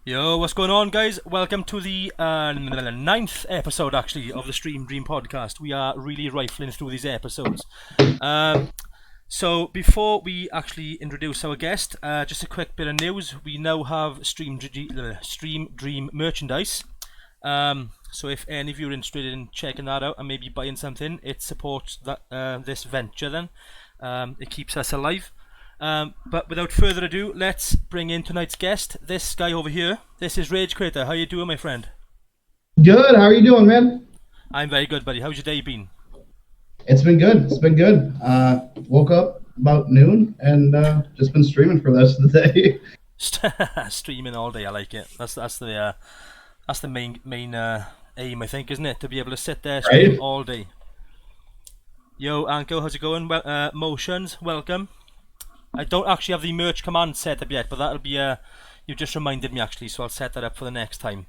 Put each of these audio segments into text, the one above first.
Yo, what's going on, guys? Welcome to the ninth episode, actually, of the StreamDream podcast. We are really rifling through these episodes. So, before we actually introduce our guest, just a quick bit of news. We now have StreamDream merchandise. So, if any of you are interested in checking that out and maybe buying something, it supports that this venture. Then it keeps us alive. But without further ado, let's bring in tonight's guest. This guy over here. This is RageQuitter. How you doing, my friend? Good. How are you doing, man? I'm very good, buddy. How's your day been? It's been good. It's been good. Woke up about noon and just been streaming for the rest of the day. Streaming all day. I like it. That's the main aim, I think, isn't it? To be able to sit there stream Right? all day. Yo, Anko, how's it going? Well, Motions, welcome. I don't actually have the merch command set up yet, but that'll be you just reminded me actually, so I'll set that up for the next time.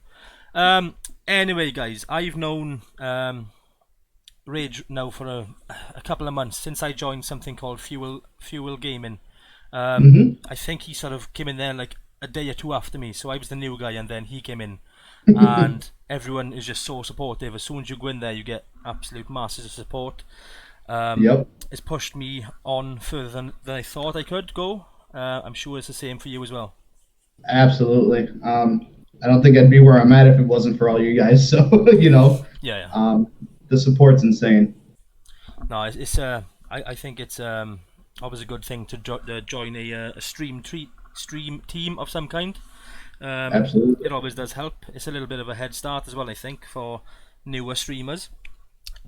Anyway, guys, I've known Rage now for a couple of months since I joined something called Fuel Gaming. I think he sort of came in there like a day or two after me, so I was the new guy, and then he came in, and everyone is just so supportive. As soon as you go in there, you get absolute masses of support. Yep. It's pushed me on further than I thought I could go. I'm sure it's the same for you as well. Absolutely. I don't think I'd be where I'm at if it wasn't for all you guys. So Yeah. the support's insane. No, I think it's always a good thing to join a stream team of some kind. Absolutely. It always does help. It's a little bit of a head start as well, I think, for newer streamers.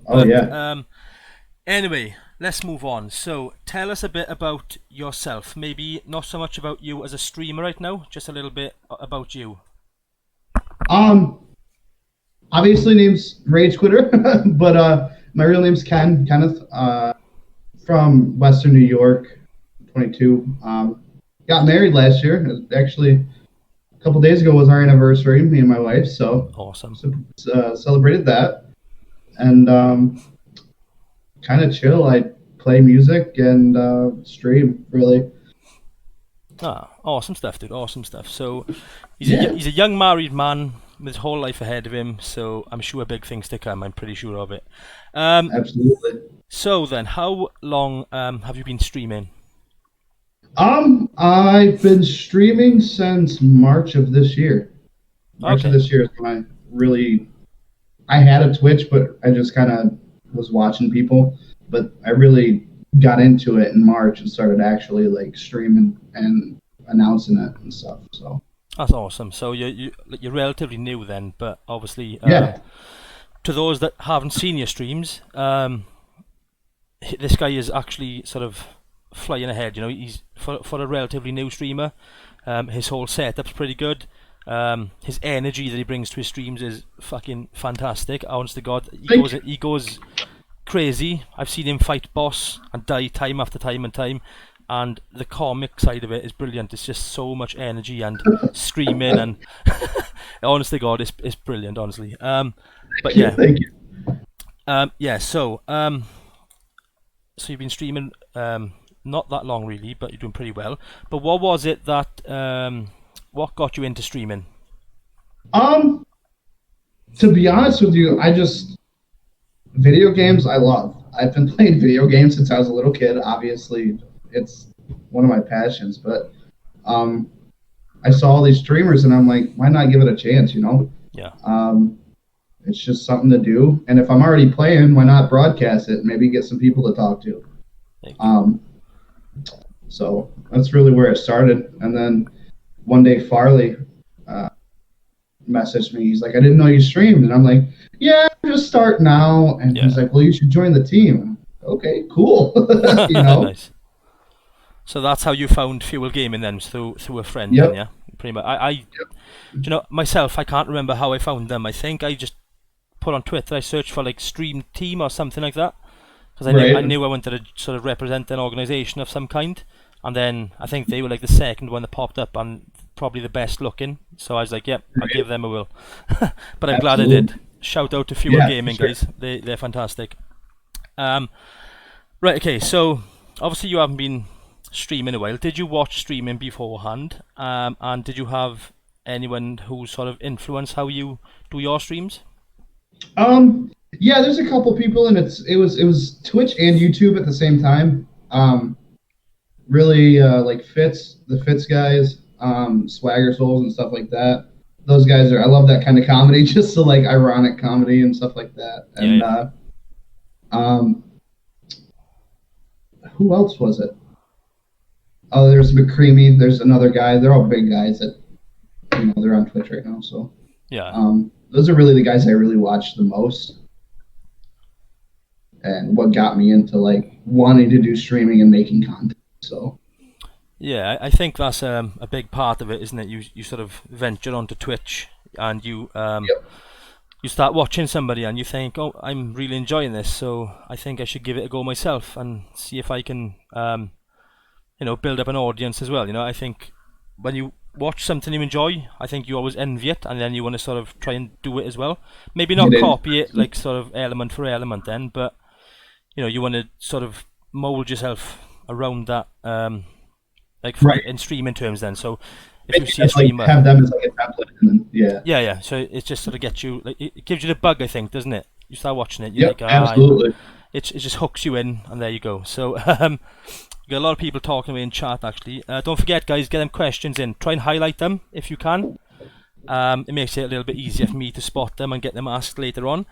Oh yeah. Anyway, let's move on. So, tell us a bit about yourself. Maybe not so much about you as a streamer right now, just a little bit about you. Obviously name's RageQuitter, but my real name's Kenneth. From Western New York, 22. Got married last year. Actually, a couple days ago was our anniversary, me and my wife. So Awesome. celebrated that, and kind of chill. I play music and stream, really. Awesome stuff, dude. Awesome stuff. So, he's Yeah. a young married man with his whole life ahead of him. So, I'm sure big things to come. I'm pretty sure of it. Absolutely. So then, how long have you been streaming? I've been streaming since March of this year. March of this year is when I had a Twitch, but I just kind of was watching people. But I really got into it in March and started actually like streaming and announcing it and stuff. So That's awesome. So you're relatively new then, but obviously, yeah, to those that haven't seen your streams, this guy is actually sort of flying ahead. You know, he's for a relatively new streamer. His whole setup's pretty good. His energy that he brings to his streams is fucking fantastic. Honest to God, he goes crazy. I've seen him fight boss and die time after time and time. And the comic side of it is brilliant. It's just so much energy and screaming and honest to God, it's brilliant. Honestly, but yeah, thank you. yeah. So you've been streaming not that long really, but you're doing pretty well. But what was it that what got you into streaming? To be honest with you, video games I love. I've been playing video games since I was a little kid. Obviously, it's one of my passions. But I saw all these streamers, and I'm like, why not give it a chance? You know? Yeah. It's just something to do. And if I'm already playing, why not broadcast it? And maybe get some people to talk to. So that's really where it started. And then one day Farley messaged me. He's like, I didn't know you streamed. And I'm like, yeah, just start now. And he's like, well, you should join the team. Okay, cool. You know? Nice. So that's how you found Fuel Gaming then, through a friend. Yep. Then, yeah, pretty much. You know, myself, I can't remember how I found them. I think I just put on Twitter. I searched for like Stream Team or something like that, because I knew I wanted to sort of represent an organisation of some kind. And then I think they were like the second one that popped up and probably the best looking. So I was like, yep, I'll give them a whirl. But I'm glad I did. Shout out to Fuel Gaming, guys. They're fantastic. Right, okay, so obviously you haven't been streaming a while. Did you watch streaming beforehand? And did you have anyone who sort of influenced how you do your streams? Yeah, there's a couple people, and it was Twitch and YouTube at the same time. Really like the Fitz guys, Swagger Souls and stuff like that. Those guys I love that kind of comedy, just so like ironic comedy and stuff like that. And who else was it? Oh, there's McCreamy. There's another guy. They're all big guys that they're on Twitch right now. So yeah, those are really the guys I really watch the most, and what got me into like wanting to do streaming and making content. So yeah, I think that's a big part of it, isn't it? You sort of venture onto Twitch and you you start watching somebody and you think, oh, I'm really enjoying this, so I think I should give it a go myself and see if I can build up an audience as well. I think when you watch something you enjoy, I think you always envy it, and then you want to sort of try and do it as well. Maybe not copy it like sort of element for element then, but you want to sort of mold yourself around that, in streaming terms then. So if you see a streamer, have them as like a template, and then, yeah. So it just sort of gets you, like, it gives you the bug, I think, doesn't it? You start watching it, you're absolutely. It just hooks you in, and there you go. So you got a lot of people talking away in chat actually. Don't forget, guys, get them questions in. Try and highlight them if you can. It makes it a little bit easier for me to spot them and get them asked later on.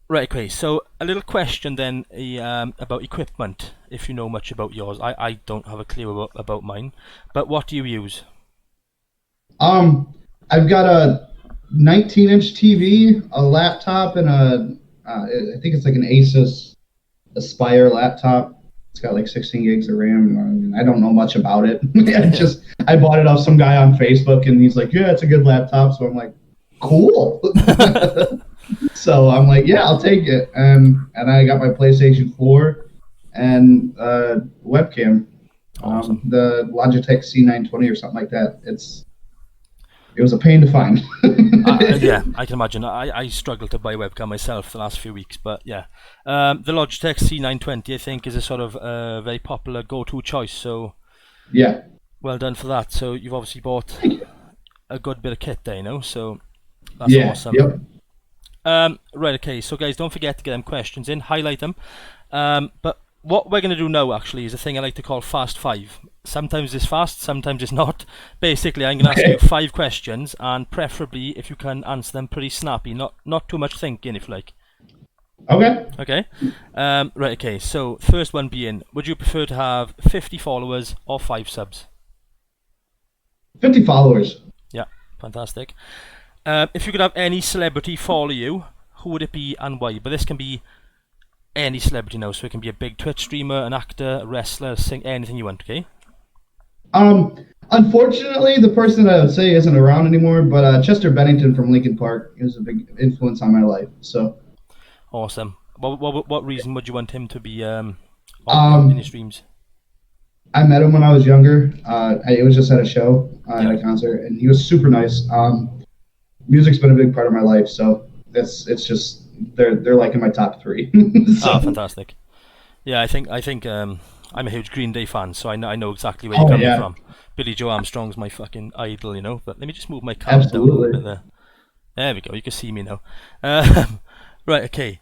Right, okay, so a little question then about equipment, if you know much about yours. I don't have a clue about mine, but what do you use? I've got a 19-inch TV, a laptop, and I think it's like an Asus Aspire laptop. It's got like 16 gigs of RAM. I don't know much about it. I bought it off some guy on Facebook, and he's like, yeah, it's a good laptop. So I'm like, cool. So I'm like, yeah, I'll take it. And I got my PlayStation 4 and webcam. Awesome. The Logitech C920 or something like that. It was a pain to find. Yeah, I can imagine. I struggled to buy a webcam myself the last few weeks, but yeah. The Logitech C920, I think, is a sort of very popular go-to choice, so yeah. Well done for that. So you've obviously bought a good bit of kit there, so that's awesome. Yep. Right, okay, so guys, don't forget to get them questions in, highlight them. But what we're going to do now, actually, is a thing I like to call Fast 5. Sometimes it's fast, sometimes it's not. Basically, I'm going to ask you 5 questions, and preferably, if you can answer them pretty snappy, not too much thinking, if you like. Okay. Right, okay, so first one being, would you prefer to have 50 followers or 5 subs? 50 followers. Yeah, fantastic. If you could have any celebrity follow you, who would it be and why? But this can be any celebrity now, so it can be a big Twitch streamer, an actor, a wrestler, anything you want, okay? Unfortunately, the person that I would say isn't around anymore, but Chester Bennington from Linkin Park is a big influence on my life. So awesome. What reason would you want him to be in your streams? I met him when I was younger. I was just at a show, at a concert, and he was super nice. Music's been a big part of my life, so it's just they're like in my top 3. So. Oh, fantastic! Yeah, I think I'm a huge Green Day fan, so I know exactly where you're coming from. Billy Joe Armstrong's my fucking idol, But let me just move my camera down a little bit there. There we go. You can see me now. Right, okay.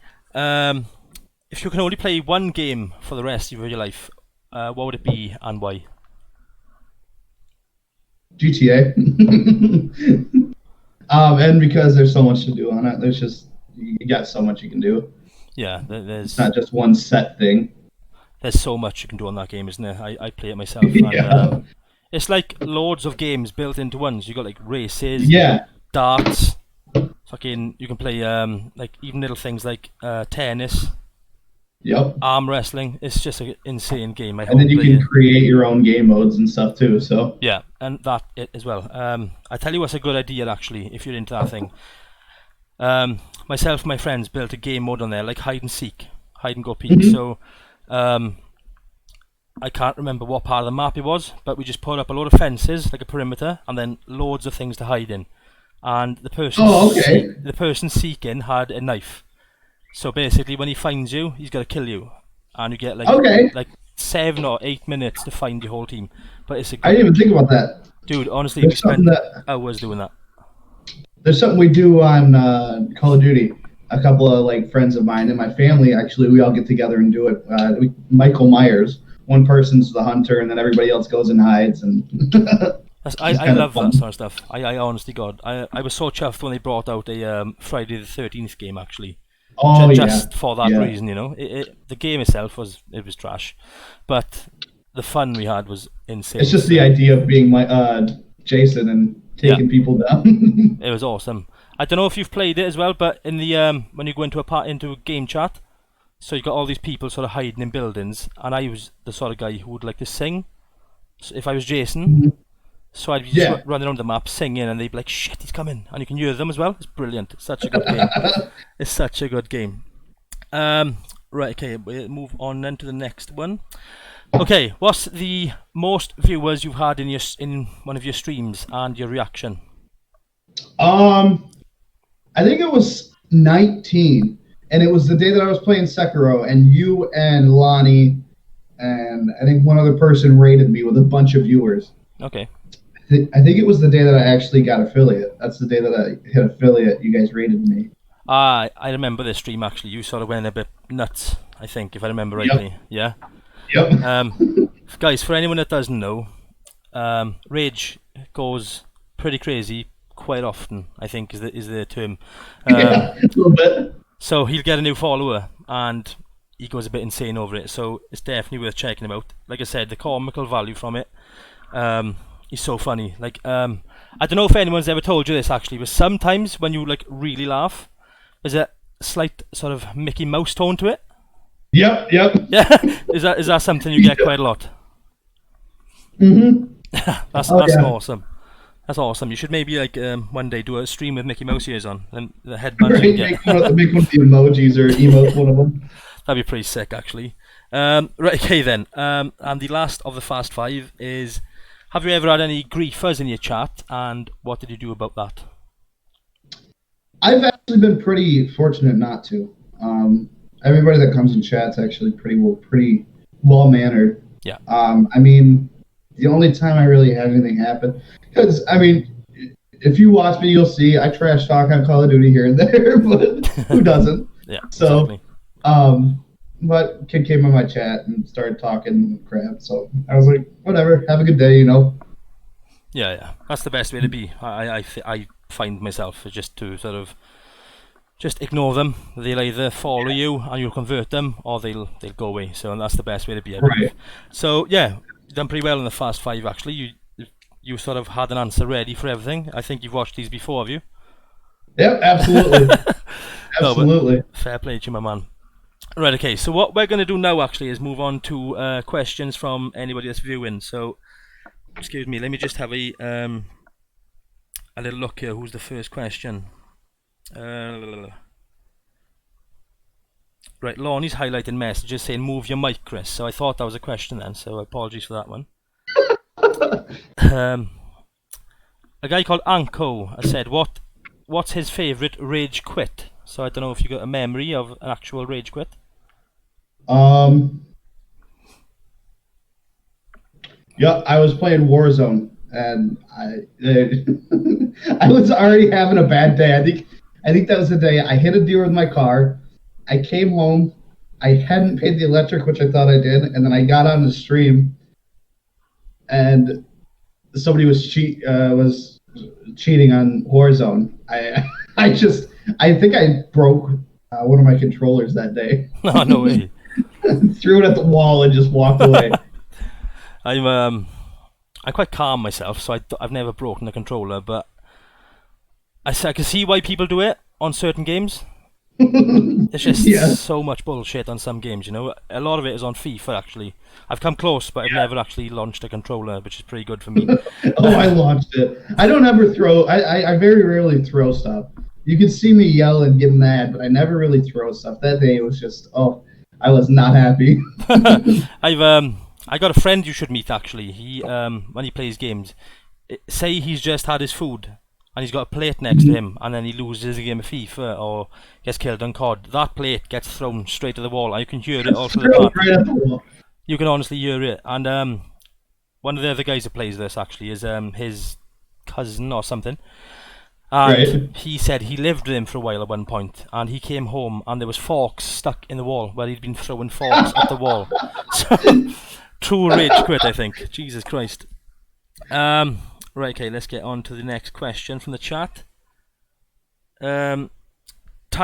If you can only play one game for the rest of your life, what would it be and why? GTA. And because there's so much to do on it, you got so much you can do. Yeah, it's not just one set thing. There's so much you can do on that game, isn't there? I play it myself. And, it's like loads of games built into ones. You got like races, darts, fucking. You can play like even little things like tennis. Yep. Arm wrestling. It's just an insane game. And then you can create your own game modes and stuff too. So yeah, and that it as well. I tell you what's a good idea actually, if you're into that thing. Myself and my friends built a game mode on there, like hide and go peek. So I can't remember what part of the map it was, but we just put up a load of fences, like a perimeter, and then loads of things to hide in. And the person seeking had a knife. So basically, when he finds you, he's got to kill you, and you get like 7 or 8 minutes to find your whole team. But it's I didn't even think about that. Dude, honestly, we There's something spent that hours doing that. there's something we do on Call of Duty. A couple of like friends of mine and my family actually, we all get together and do it. Michael Myers. One person's the hunter, and then everybody else goes and hides. And I love that sort of stuff. I honestly, God, I was so chuffed when they brought out a Friday the 13th game actually. Oh Just for that yeah. reason, you know. The game itself was trash, but the fun we had was insane. It's just the idea of being Jason and taking people down. It was awesome. I don't know if you've played it as well, but in the when you go into a game chat, so you got all these people sort of hiding in buildings, and I was the sort of guy who would like to sing. So if I was Jason, so I'd be just running around the map singing, and they'd be like, "Shit, he's coming!" And you can hear them as well. It's brilliant. It's such a good game. It's such a good game. Right, okay, we'll move on then to the next one. Okay, what's the most viewers you've had in one of your streams and your reaction? I think it was 19, and it was the day that I was playing Sekiro, and you and Lonnie, and I think one other person rated me with a bunch of viewers. Okay. I think it was the day that I actually got affiliate. That's the day that I hit affiliate. You guys rated me. I remember this stream actually. You sort of went a bit nuts, I think, if I remember rightly. Yep. Yeah. Yep. Guys, for anyone that doesn't know, Rage goes pretty crazy quite often, I think is the term. Yeah, a little bit. So he'll get a new follower and he goes a bit insane over it. So it's definitely worth checking him out. Like I said, the comical value from it. He's so funny. Like I don't know if anyone's ever told you this actually, but sometimes when you like really laugh, there's a slight sort of Mickey Mouse tone to it. Yep. Yeah. Is that something you get quite a lot? That's awesome. That's awesome. You should maybe like one day do a stream with Mickey Mouse ears on, and the headbands you get. Make one of the emojis or emote one of them. That'd be pretty sick, actually. Right, okay then. And the last of the Fast Five is: have you ever had any griefers in your chat, and what did you do about that? I've actually been pretty fortunate not to. Everybody that comes in chat's actually pretty well mannered. Yeah. I mean, the only time I really had anything happen, because I mean, if you watch me, you'll see I trash talk on Call of Duty here and there, but who doesn't? Yeah. So, exactly. But kid came in my chat and started talking crap, so I was like, whatever, have a good day, you know. Yeah. That's the best way to be. I find myself just to sort of just ignore them. They'll either follow you and you'll convert them, or they'll go away. So that's the best way to be, I believe. Right. So yeah, you've done pretty well in the Fast Five actually. You sort of had an answer ready for everything. I think you've watched these before, have you? Yep, absolutely. Absolutely. No, fair play to you, my man. Right, okay, so what we're going to do now actually is move on to questions from anybody that's viewing. So, excuse me, let me just have a little look here. Who's the first question? Right, Lonnie's highlighting messages saying move your mic, Chris. So I thought that was a question then, so apologies for that one. A guy called Anko said, what's his favourite rage quit? So I don't know if you got a memory of an actual rage quit. Yeah, I was playing Warzone and I was already having a bad day. I think that was the day I hit a deer with my car. I came home. I hadn't paid the electric, which I thought I did, and then I got on the stream, and somebody was cheating on Warzone. I think I broke one of my controllers that day. Oh, no way. Threw it at the wall and just walked away. I'm quite calm myself, so I've never broken a controller, but I can see why people do it on certain games. It's just so much bullshit on some games, you know. A lot of it is on FIFA, actually. I've come close, but I've never actually launched a controller, which is pretty good for me. I launched it. I don't ever throw. I very rarely throw stuff. You can see me yell and get mad, but I never really throw stuff. That day it was just, I was not happy. I got a friend you should meet actually. He when he plays games, say he's just had his food and he's got a plate next to him, and then he loses a game of FIFA or gets killed on COD. That plate gets thrown straight to the wall, and you can hear it all through the park. Right at the wall. You can honestly hear it, and one of the other guys that plays this actually is his cousin or something. And he said he lived with him for a while at one point, and he came home and there was forks stuck in the wall where he'd been throwing forks at the wall. So, true rage quit, I think. Jesus Christ. Right, okay, let's get on to the next question from the chat. Ty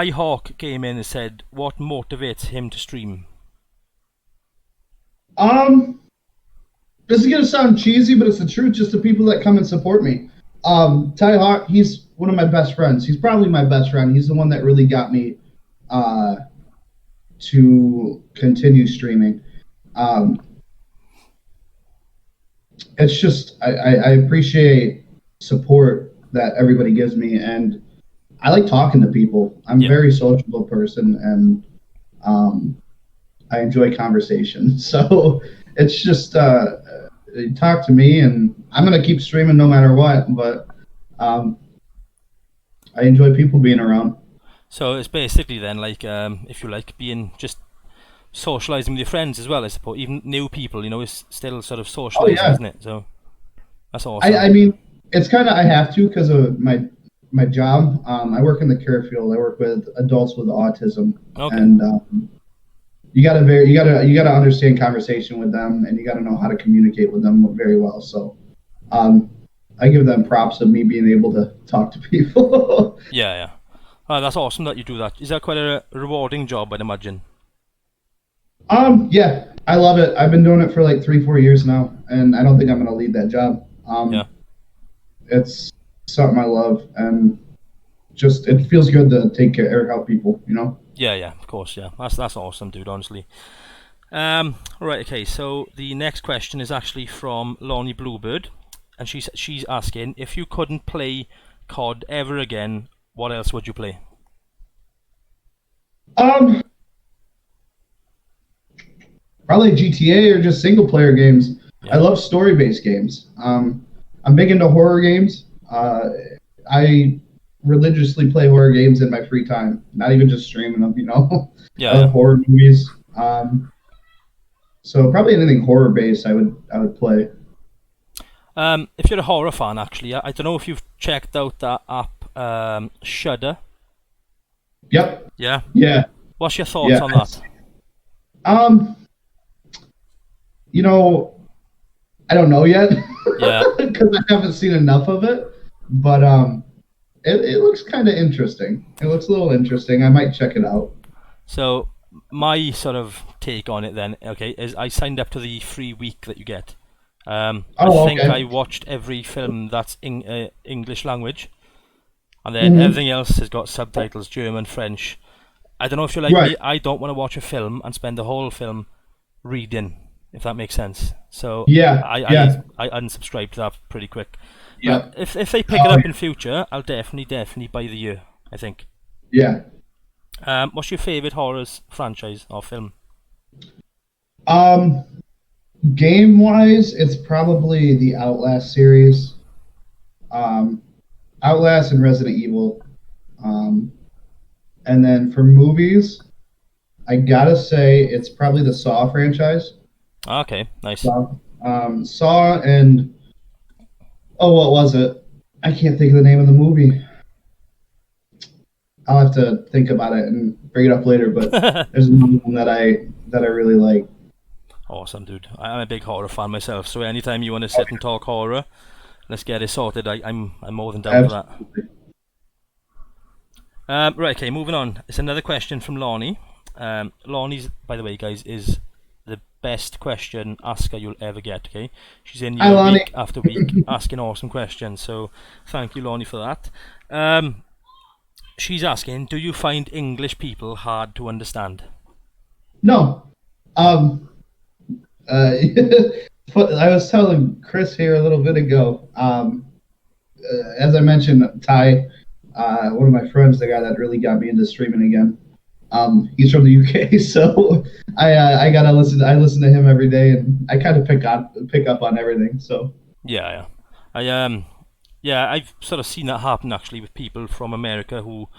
Hawk came in and said, what motivates him to stream? This is gonna sound cheesy, but it's the truth. Just the people that come and support me. Ty Hawk, he's one of my best friends. He's probably my best friend. He's the one that really got me to continue streaming. It's just I appreciate support that everybody gives me, and I like talking to people. I'm a very sociable person, and I enjoy conversation. So it's just talk to me, and I'm gonna keep streaming no matter what. But I enjoy people being around. So it's basically then like, if you like, being just socializing with your friends as well, I suppose. Even new people, you know, it's still sort of socializing, isn't it? So that's awesome. I mean, it's kind of I have to because of my job. I work in the care field. I work with adults with autism, and you gotta understand conversation with them, and you gotta know how to communicate with them very well. So, I give them props of me being able to talk to people. Yeah. Oh, that's awesome that you do that. Is that quite a rewarding job, I'd imagine? Yeah, I love it. I've been doing it for like 3-4 years now, and I don't think I'm gonna leave that job. It's something I love, and just it feels good to take care or help people, you know. Yeah, of course, yeah. That's awesome, dude. Honestly. Right, okay. So the next question is actually from Lonnie Bluebird, and she's asking, if you couldn't play COD ever again, what else would you play? Probably GTA or just single player games. Yeah. I love story based games. I'm big into horror games. I religiously play horror games in my free time, not even just streaming them, you know. Horror movies. So probably anything horror based I would play. If you're a horror fan, actually, I don't know if you've checked out that app, Shudder. Yep. Yeah. What's your thoughts on that? You know, I don't know yet. Yeah. Because I haven't seen enough of it, but it looks kind of interesting. It looks a little interesting. I might check it out. So my sort of take on it then, okay, is I signed up to the free week that you get. I think I watched every film that's in English language, and then everything else has got subtitles, German, French. I don't know if you're like me. I don't want to watch a film and spend the whole film reading, if that makes sense. So I unsubscribed to that pretty quick. Yeah. If they pick it up in future, I'll definitely buy the year, I think. Yeah. What's your favourite horrors franchise or film? Game wise, it's probably the Outlast series. Outlast and Resident Evil. And then for movies, I gotta say it's probably the Saw franchise. Okay, nice. Saw and what was it? I can't think of the name of the movie. I'll have to think about it and bring it up later. But there's another one that I really like. Awesome, dude. I'm a big horror fan myself. So anytime you want to sit and talk horror, let's get it sorted. I'm more than down for that. Right, okay, moving on. It's another question from Lonnie. Lonnie's, by the way, guys, is the best question asker you'll ever get, okay? She's in here week after week asking awesome questions, so thank you, Lonnie, for that. She's asking, do you find English people hard to understand? No. I was telling Chris here a little bit ago, as I mentioned, Ty, one of my friends, the guy that really got me into streaming again, he's from the UK, so I gotta listen. I listen to him every day, and I kind of pick up on everything. So yeah. I've sort of seen that happen actually with people from America who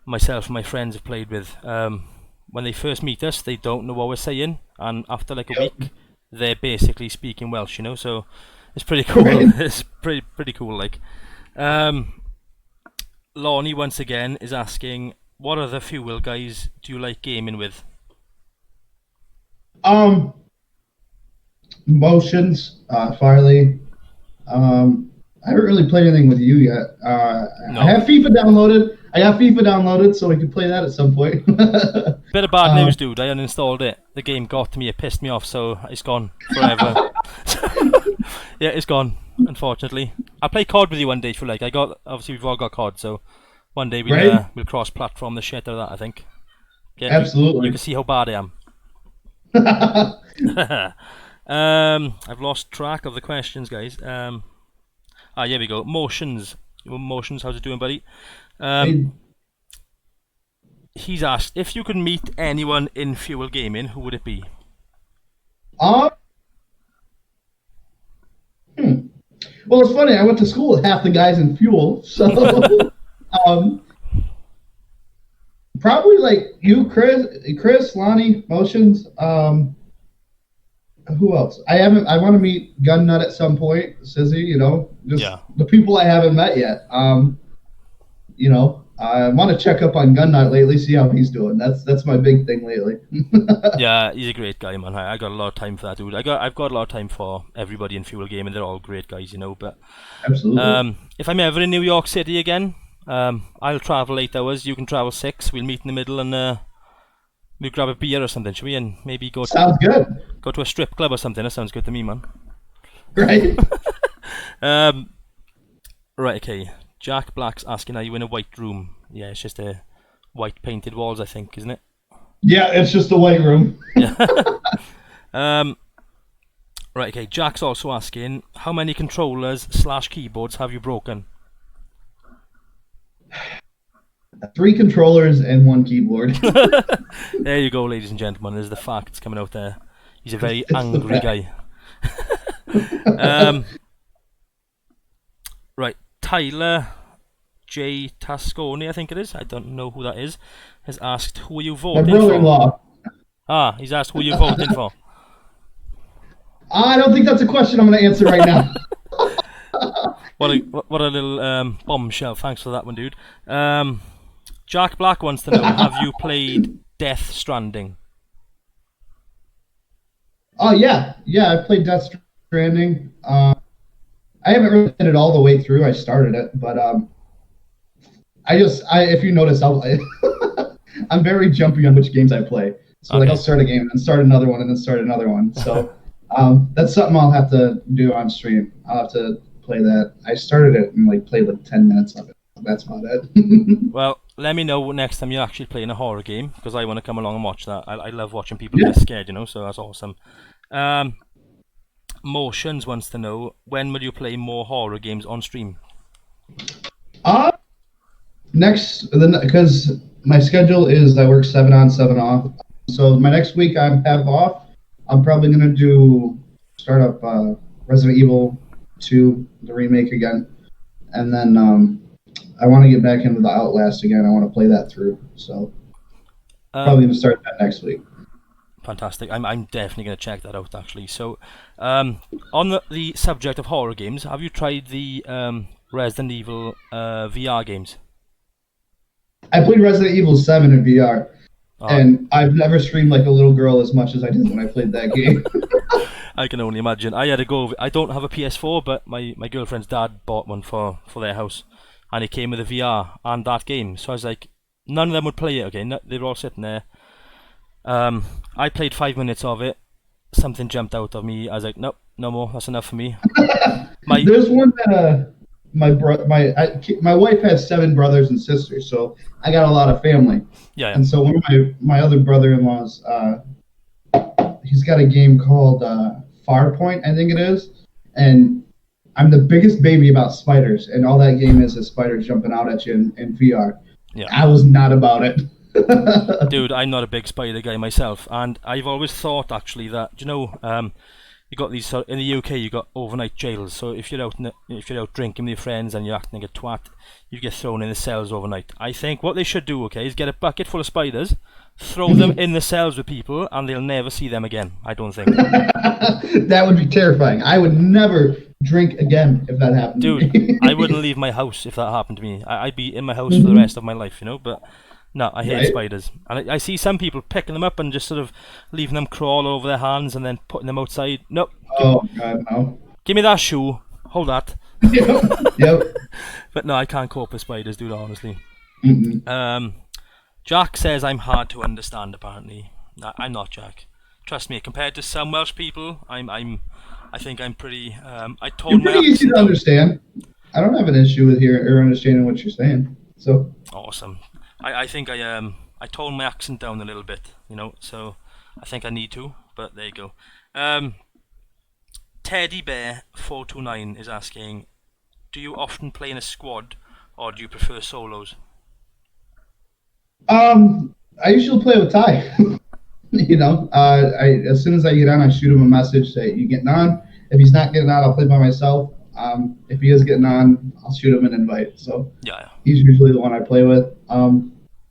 myself and my friends have played with. When they first meet us, they don't know what we're saying, and after like a week, they're basically speaking Welsh, you know. So it's pretty cool. Right. It's pretty cool. Like, Lonnie once again is asking, what other Fuel guys do you like gaming with? Motions, Farley. I haven't really played anything with you yet. No. I have FIFA downloaded. I got FIFA downloaded, so we can play that at some point. Bit of bad news, dude. I uninstalled it. The game got to me. It pissed me off, so it's gone forever. Yeah, it's gone. Unfortunately, I'll play COD with you one day if you like. Obviously we've all got COD, so one day we'll cross-platform the shit out of that. I think. Yeah, Absolutely. You can see how bad I am. I've lost track of the questions, guys. Here we go. Motions. How's it doing, buddy? He's asked, if you could meet anyone in Fuel Gaming, who would it be? Well, it's funny. I went to school with half the guys in Fuel, so probably like you, Chris, Lonnie, Motions. Who else? I want to meet Gun Nut at some point. Sizzy, you know, just the people I haven't met yet. You know, I want to check up on Gun Nut lately, see how he's doing. That's my big thing lately. Yeah, he's a great guy, man. I got a lot of time for that dude. I've got a lot of time for everybody in Fuel Gaming. They're all great guys, you know. But absolutely. If I'm ever in New York City again, I'll travel 8 hours. You can travel 6. We'll meet in the middle and we'll grab a beer or something, shall we? And maybe go. Sounds good. Go to a strip club or something. That sounds good to me, man. Right. Right. Okay. Jack Black's asking, are you in a white room? Yeah, it's just a white painted walls, I think, isn't it? Yeah, it's just a white room. Yeah. Right, okay. Jack's also asking, how many controllers / keyboards have you broken? 3 controllers and 1 keyboard. There you go, ladies and gentlemen. There's the facts coming out there. He's a very angry guy. Right. Tyler J. Tascone, I think it is. I don't know who that is. Has asked, who are you voting for? My brother-in-law. He's asked who you're voting for. I don't think that's a question I'm going to answer right now. What a little bombshell. Thanks for that one, dude. Jack Black wants to know, have you played Death Stranding? Oh, yeah. Yeah, I played Death Stranding. I haven't really played it all the way through. I started it, but if you notice, I'm very jumpy on which games I play. So I'll start a game and then start another one and then start another one. So that's something I'll have to do on stream. I'll have to play that. I started it and played 10 minutes of it. That's about it. Well, let me know next time you're actually playing a horror game, because I want to come along and watch that. I love watching people get scared, you know, so that's awesome. Motions wants to know, when will you play more horror games on stream? Because my schedule is I work 7 on, 7 off. So my next week I have off. I'm probably going to start up Resident Evil 2, the remake again. And then I want to get back into the Outlast again. I want to play that through. So probably going to start that next week. Fantastic. I'm definitely going to check that out, actually. So, on the subject of horror games, have you tried the Resident Evil VR games? I played Resident Evil 7 in VR, and I've never streamed like a little girl as much as I did when I played that game. I can only imagine. I had to go. I don't have a PS4, but my girlfriend's dad bought one for their house, and it came with a VR and that game. So I was like, none of them would play it. Okay, they were all sitting there. I played 5 minutes of it. Something jumped out of me. I was like, nope, no more. That's enough for me. There's one that my wife has 7 brothers and sisters, so I got a lot of family. Yeah. And so one of my other brother-in-laws, he's got a game called Farpoint, I think it is, and I'm the biggest baby about spiders, and all that game is spiders jumping out at you in VR. Yeah. I was not about it. Dude, I'm not a big spider guy myself, and I've always thought actually that, you got these in the UK. You got overnight jails. So if you're out drinking with your friends and you're acting like a twat, you get thrown in the cells overnight. I think what they should do, okay, is get a bucket full of spiders, throw them in the cells with people, and they'll never see them again. I don't think. That would be terrifying. I would never drink again if that happened. Dude, to me. I wouldn't leave my house if that happened to me. I'd be in my house for the rest of my life, you know. But no, I hate spiders, and I see some people picking them up and just sort of leaving them crawl over their hands and then putting them outside. Nope. Oh God, no. Give me that shoe. Hold that. Yep. But no, I can't cope with spiders, dude. Honestly. Mm-mm. Jack says I'm hard to understand. Apparently, I'm not, Jack. Trust me. Compared to some Welsh people, I think I'm pretty. I told You're pretty easy to understand. I don't have an issue with hearing or understanding what you're saying. So awesome. I think I toned my accent down a little bit, you know. So I think I need to. But there you go. Teddy Bear 429 is asking, do you often play in a squad or do you prefer solos? I usually play with Ty. You know, as soon as I get on, I shoot him a message, say, you getting on? If he's not getting on, I'll play by myself. If he is getting on, I'll shoot him an invite. So yeah. He's usually the one I play with.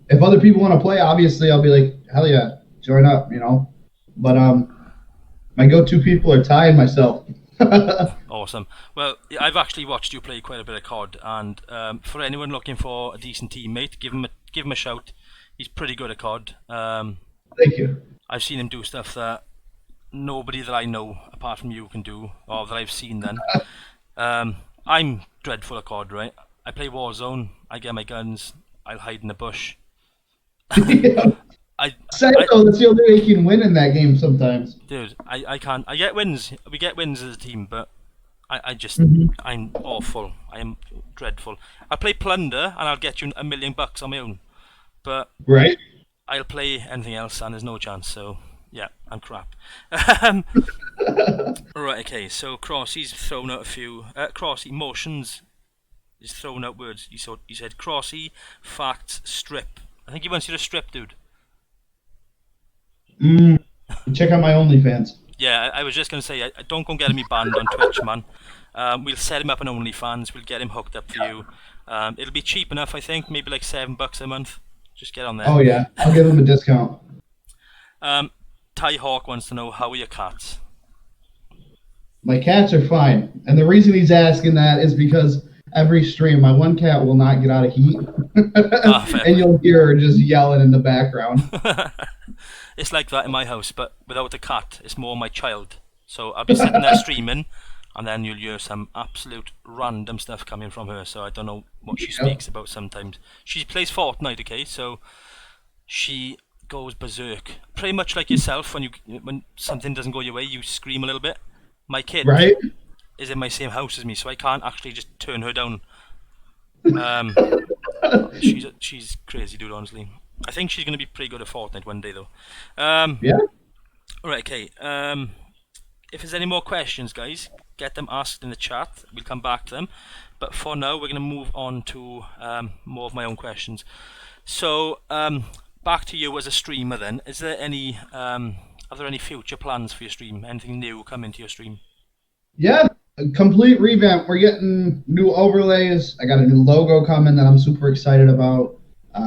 If other people want to play, obviously I'll be like, hell yeah, join up, you know. But my go-to people are Ty and myself. Awesome. Well, I've actually watched you play quite a bit of COD, and for anyone looking for a decent teammate, give him a shout. He's pretty good at COD. Thank you. I've seen him do stuff that nobody that I know apart from you can do, or that I've seen then. I'm dreadful at COD, right? I play Warzone, I get my guns, I'll hide in the bush. Yeah. That's the only way you can win in that game sometimes. Dude, I can't. I get wins. We get wins as a team, but I just, I'm awful. I am dreadful. I play Plunder and I'll get you $1 million on my own. But right. I'll play anything else and there's no chance, so yeah, I'm crap. Right, okay, so Crossy's thrown out a few. Crossy Motions is throwing out words. He said Crossy, facts, strip. I think he wants you to strip, dude. Check out my OnlyFans. Yeah, I was just going to say, don't go and get me banned on Twitch, man. We'll set him up on OnlyFans, we'll get him hooked up for you. It'll be cheap enough, I think, maybe like $7 a month. Just get on there. Oh yeah, I'll give him a discount. Ty Hawk wants to know, how are your cats? My cats are fine, and the reason he's asking that is because every stream, my one cat will not get out of heat, and you'll hear her just yelling in the background. It's like that in my house, but without a cat, it's more my child. So I'll be sitting there streaming, and then you'll hear some absolute random stuff coming from her, so I don't know what she speaks about sometimes. She plays Fortnite, okay, so she goes berserk. Pretty much like yourself, when something doesn't go your way, you scream a little bit. My kid is in my same house as me, so I can't actually just turn her down. She's crazy, dude, honestly. I think she's going to be pretty good at Fortnite one day, though. Yeah. Right, okay. If there's any more questions, guys, get them asked in the chat. We'll come back to them. But for now, we're going to move on to more of my own questions. So, back to you as a streamer then. Is there any, are there any future plans for your stream? Anything new coming to your stream? Yeah, a complete revamp. We're getting new overlays. I got a new logo coming that I'm super excited about.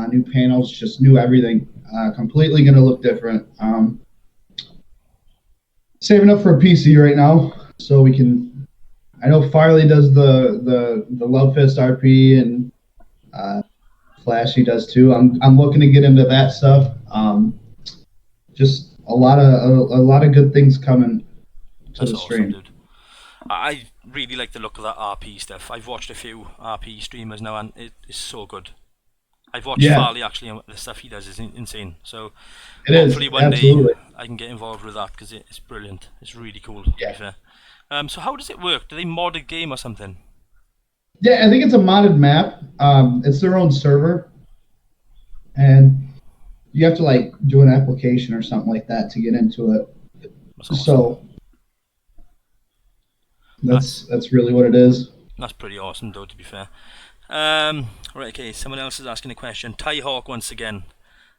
New panels, just new everything. Completely going to look different. Saving up for a PC right now, so we can. I know Farley does the Love Fist RP, and Flashy does too. I'm looking to get into that stuff. Just a lot of good things coming to the stream. Awesome, dude. I really like the look of that RP stuff. I've watched a few RP streamers now, and it is so good. I've watched Farley actually, and the stuff he does is insane. So hopefully one day I can get involved with that because it's brilliant. It's really cool, to be fair. So how does it work? Do they mod a game or something? Yeah, I think it's a modded map. It's their own server, and you have to like do an application or something like that to get into it. Awesome. So that's really what it is. That's pretty awesome, though, to be fair. Right, okay, someone else is asking a question. Ty Hawk once again.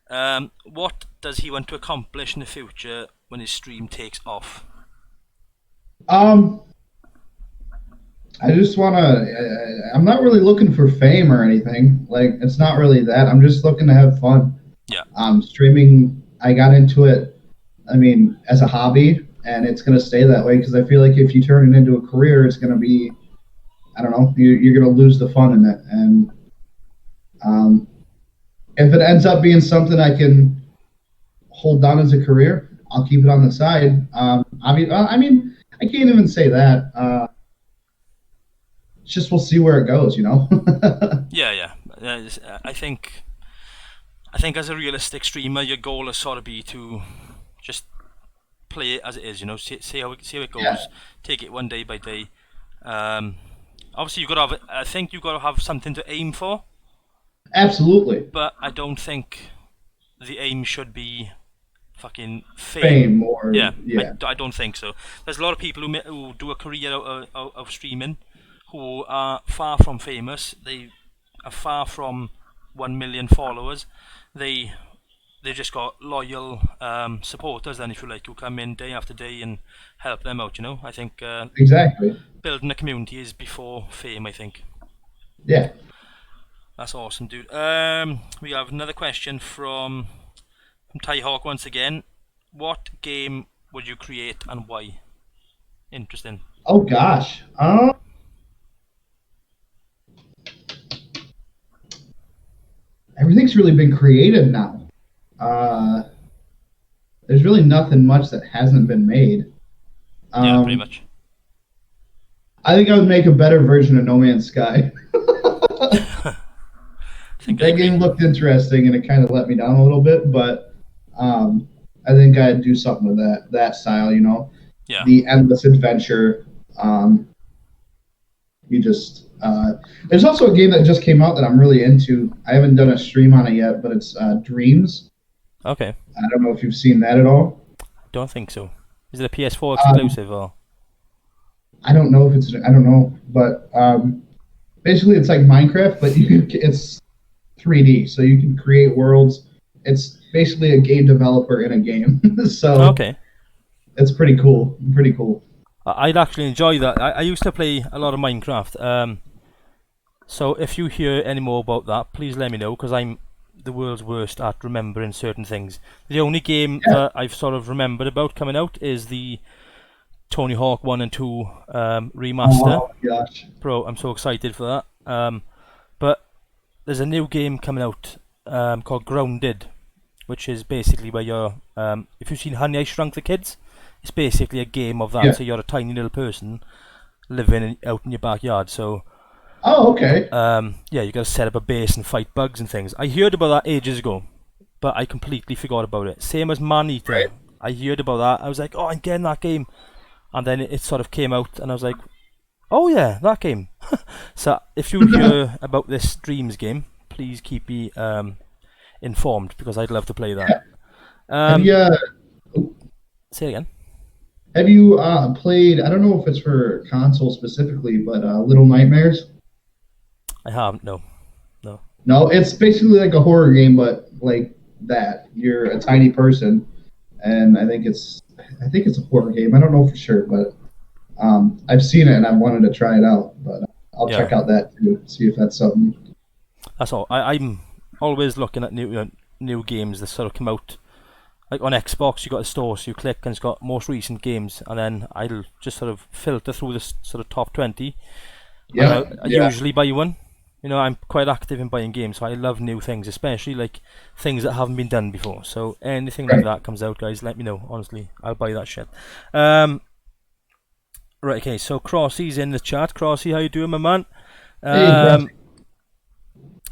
What does he want to accomplish in the future when his stream takes off? Um, I just want to. I'm not really looking for fame or anything. Like, it's not really that. I'm just looking to have fun. Yeah. Streaming. I got into it. I mean, as a hobby, and it's gonna stay that way because I feel like if you turn it into a career, it's gonna be. I don't know. You're gonna lose the fun in it, and um, if it ends up being something I can hold down as a career, I'll keep it on the side. I mean, I can't even say that. It's just we'll see where it goes, you know. Yeah. I think as a realistic streamer, your goal is sort of be to just play it as it is. You know, see how it goes. Yeah, Take it one day by day. Obviously, you got to have. I think you got to have something to aim for. absolutely. But I don't think the aim should be fucking fame. Fame or Yeah, yeah, I don't think so. There's a lot of people who do a career out of streaming who are far from famous. They are far from 1 million followers. They just got loyal supporters, then if you like, who come in day after day and help them out. You know, I think exactly. building a community is before fame. I think. Yeah. That's awesome, dude. We have another question from Ty Hawk once again. What game would you create and why? Interesting. Oh gosh. Everything's really been created now. Uh, there's really nothing much that hasn't been made. Yeah, pretty much. I think I would make a better version of No Man's Sky. I think I That agree. game looked interesting, and it kind of let me down a little bit, but I think I'd do something with that style. You know, Yeah. the endless adventure. You just there's also a game that just came out that I'm really into. I haven't done a stream on it yet, but it's Dreams. Okay. I don't know if you've seen that at all. Don't think so. Is it a PS4 Um, exclusive or? I don't know if it's. I don't know, but basically it's like Minecraft, but it's 3D, so you can create worlds. It's basically a game developer in a game, so Okay. it's pretty cool. Pretty cool. I'd actually enjoy that. I used to play a lot of Minecraft. So if you hear any more about that, please let me know, because I'm the world's worst at remembering certain things. The only game Yeah. that I've sort of remembered about coming out is the Tony Hawk 1 and 2 remaster. Oh my gosh. Bro, I'm so excited for that. But there's a new game coming out called Grounded, which is basically where you're... if you've seen Honey, I Shrunk the Kids, it's basically a game of that. Yeah. So you're a tiny little person living out in your backyard. So Oh, okay. yeah, you got to set up a base and fight bugs and things. I heard about that ages ago, but I completely forgot about it. Same as Man Eater. Right. I heard about that. I was like, oh, I'm getting that game. And then it sort of came out, and I was like, oh yeah, that game. So if you hear about this Dreams game, please keep me informed, because I'd love to play that. Have you Say it again. have you played? I don't know if it's for console specifically, but Little Nightmares. I haven't. No. No, it's basically like a horror game, but like that. You're a tiny person, and I think it's a horror game. I don't know for sure, but I've seen it and I've wanted to try it out. But I'll Yeah. check out that too, see if that's something. That's all. I'm always looking at new games that sort of come out. Like on Xbox, you got a store, so you click and it's got most recent games, and then I'll just sort of filter through this sort of top 20. Yeah, And I yeah, usually buy one. You know, I'm quite active in buying games, so I love new things, especially like things that haven't been done before. So anything like right. that comes out, guys, let me know. Honestly, I'll buy that shit. Right, okay, so Crossy's in the chat. Crossy, how you doing, my man? Hey, Cross.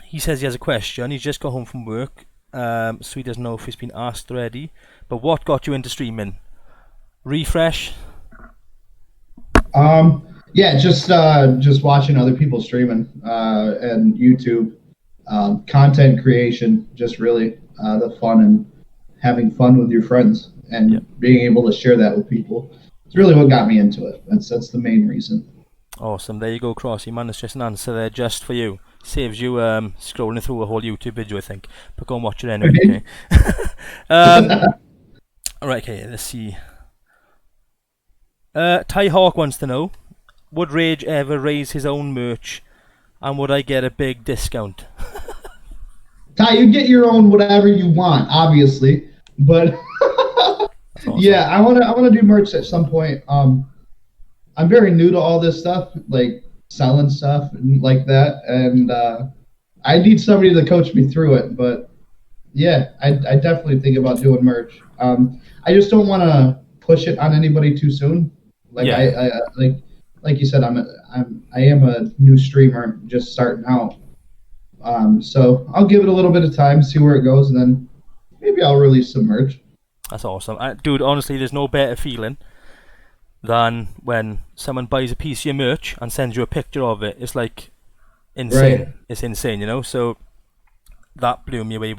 He says he has a question. He's just got home from work, so he doesn't know if he's been asked already. But what got you into streaming? Refresh? Yeah, just watching other people streaming and YouTube content creation. Just really the fun and having fun with your friends and Yep. being able to share that with people. It's really what got me into it. That's the main reason. Awesome, there you go, Crossy, man. It's just an answer there just for you. Saves you scrolling through a whole YouTube video, I think. But go and watch it anyway, okay? Right, okay, let's see. Ty Hawk wants to know, would Rage ever raise his own merch, and would I get a big discount? Ty, you get your own whatever you want, obviously, but Awesome. yeah, I wanna do merch at some point. I'm very new to all this stuff, like selling stuff and like that, and I need somebody to coach me through it. But yeah, I definitely think about doing merch. I just don't want to push it on anybody too soon. Like Yeah. like you said, I am a new streamer just starting out. So I'll give it a little bit of time, see where it goes, and then maybe I'll release some merch. That's awesome. Dude, honestly, there's no better feeling than when someone buys a piece of your merch and sends you a picture of it. It's like insane. Right. It's insane, you know? So that blew me away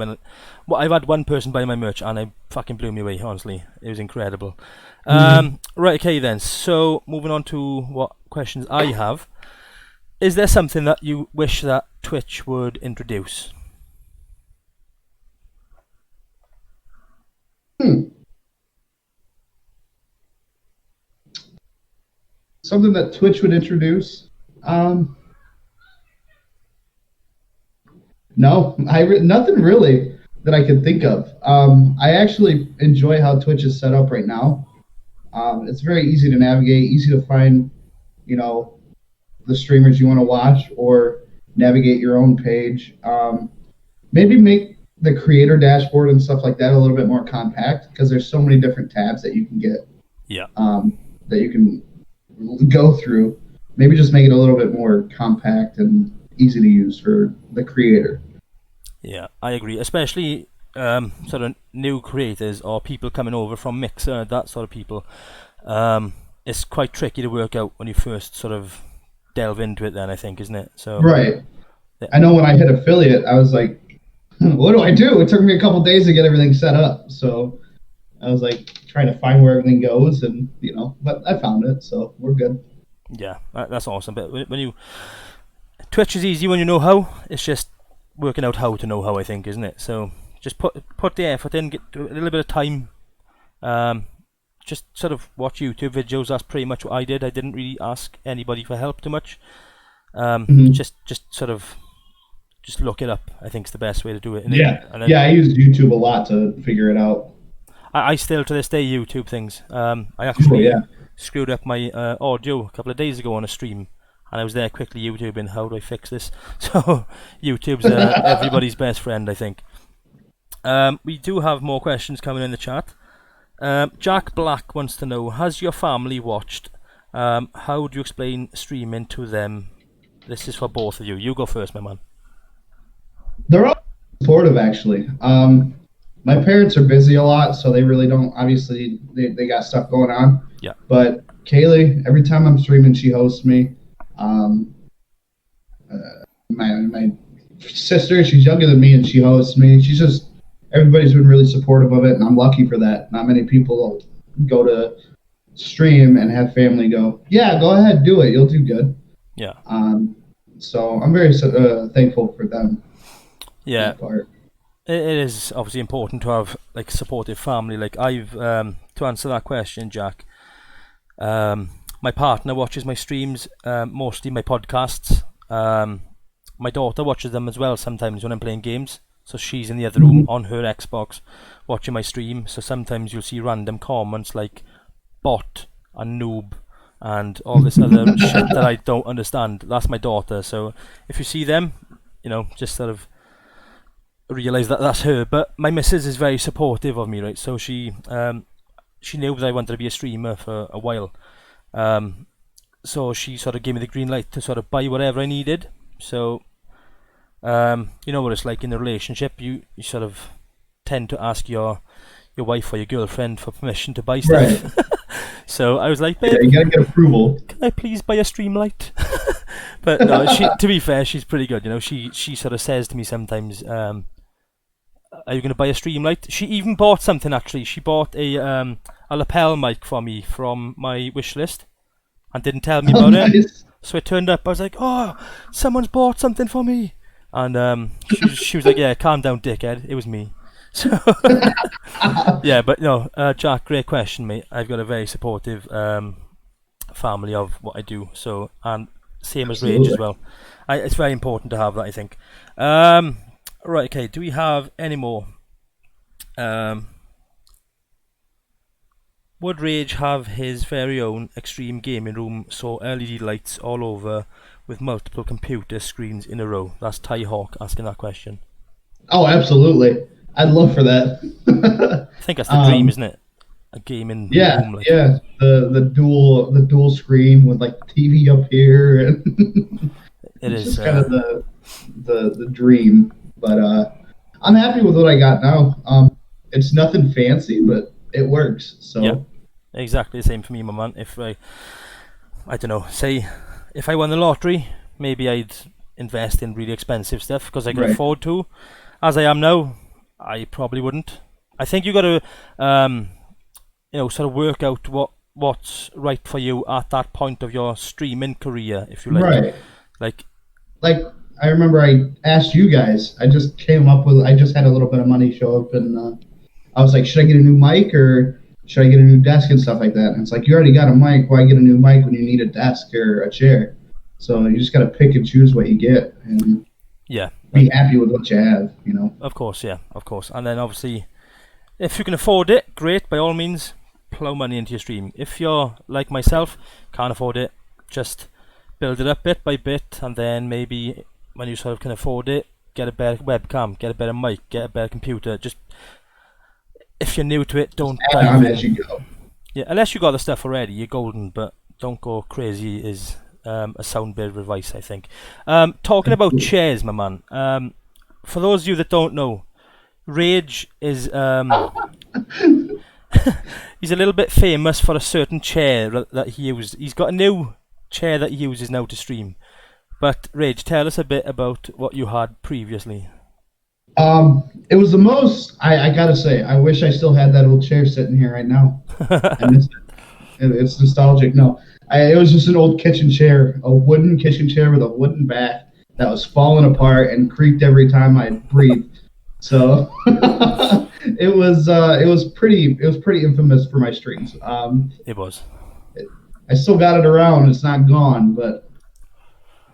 I've had one person buy my merch and it fucking blew me away, honestly. It was incredible. Right, okay then. So moving on to what questions I have. Is there something that you wish that Twitch would introduce? Something that Twitch would introduce? No, nothing really that I could think of. I actually enjoy how Twitch is set up right now. It's very easy to navigate, easy to find, the streamers you want to watch or navigate your own page. Maybe make the creator dashboard and stuff like that a little bit more compact because there's so many different tabs that you can get. Yeah. That you can go through. Maybe just make it a little bit more compact and easy to use for the creator. Yeah, I agree. Especially sort of new creators or people coming over from Mixer, that sort of people. It's quite tricky to work out when you first sort of delve into it then, I think, isn't it? So right. Yeah. I know when I hit affiliate, I was like, what do I do? It took me a couple days to get everything set up. So I was like trying to find where everything goes and, but I found it. So we're good. Yeah, that's awesome. But when Twitch is easy when you know how. It's just working out how to know how, I think, isn't it? So just put the effort in, get a little bit of time. Just sort of watch YouTube videos. That's pretty much what I did. I didn't really ask anybody for help too much. Just sort of just look it up. I think is the best way to do it. I used YouTube a lot to figure it out. I still to this day YouTube things. I actually screwed up my audio a couple of days ago on a stream, and I was there quickly YouTubing how do I fix this. So YouTube's everybody's best friend, I think. We do have more questions coming in the chat. Jack Black wants to know, has your family watched? How do you explain streaming to them? This is for both of you. You go first, my man. They're all supportive, actually. My parents are busy a lot, so they really don't. Obviously, they got stuff going on. Yeah. But Kaylee, every time I'm streaming, she hosts me. My sister, she's younger than me, and she hosts me. Everybody's been really supportive of it, and I'm lucky for that. Not many people go to stream and have family go, yeah, go ahead, do it. You'll do good. Yeah. So I'm very thankful for them. Yeah. It is obviously important to have like supportive family. Like I've to answer that question, Jack. My partner watches my streams, mostly my podcasts. My daughter watches them as well sometimes when I'm playing games. So she's in the other room on her Xbox watching my stream. So sometimes you'll see random comments like bot and noob and all this other shit that I don't understand. That's my daughter. So if you see them, just sort of realise that that's her. But my missus is very supportive of me, right? So she knew that I wanted to be a streamer for a while. So she sort of gave me the green light to sort of buy whatever I needed. So you know what it's like in a relationship. You sort of tend to ask your wife or your girlfriend for permission to buy stuff. Right. So I was like, babe, you gotta get approval. Can I please buy a Streamlight? But no, to be fair, she's pretty good. She sort of says to me sometimes, "Are you going to buy a Streamlight?" She even bought something actually. She bought a lapel mic for me from my wish list, and didn't tell me about it. So it turned up. I was like, "Oh, someone's bought something for me." And she was like, "Yeah, calm down, dickhead. It was me." So yeah, but no, Jack, great question, mate. I've got a very supportive family of what I do. So, and same as Absolutely. Rage as well. It's very important to have that, I think. Right, okay, do we have any more? Would Rage have his very own extreme gaming room, so LED lights all over with multiple computer screens in a row? That's Ty Hawk asking that question. Oh, absolutely. I'd love for that. I think that's the dream, isn't it? A gaming room. Like. Yeah. The dual screen with like the TV up here, and it's just kind of the dream. But I'm happy with what I got now. It's nothing fancy, but it works. So yeah, exactly the same for me, my man. If I don't know, say if I won the lottery, maybe I'd invest in really expensive stuff because I can afford to. As I am now, I probably wouldn't. I think you got to, sort of work out what's right for you at that point of your streaming career, if you like. Right. Like I remember I asked you guys. I just came up with. I just had a little bit of money show up, and I was like, should I get a new mic or should I get a new desk and stuff like that? And it's like, you already got a mic. Why get a new mic when you need a desk or a chair? So you just got to pick and choose what you get, and be happy with what you have. Of course, yeah, of course. And then obviously, if you can afford it, great. By all means, plow money into your stream. If you're like myself, can't afford it, just build it up bit by bit, and then maybe when you sort of can afford it, get a better webcam, get a better mic, get a better computer. Just if you're new to it, don't dive in. As you go. Yeah, unless you got the stuff already, you're golden. But don't go crazy. Is a sound bit of advice, I think. Talking about chairs, my man. For those of you that don't know, Rage is he's a little bit famous for a certain chair that he used. He's got a new chair that he uses now to stream. But Rage, tell us a bit about what you had previously. It was the most. I gotta say, I wish I still had that old chair sitting here right now. I miss it. It's nostalgic. No, it was just an old kitchen chair, a wooden kitchen chair with a wooden back that was falling apart and creaked every time I breathed. So it was pretty infamous for my streams. It was. I still got it around. It's not gone, but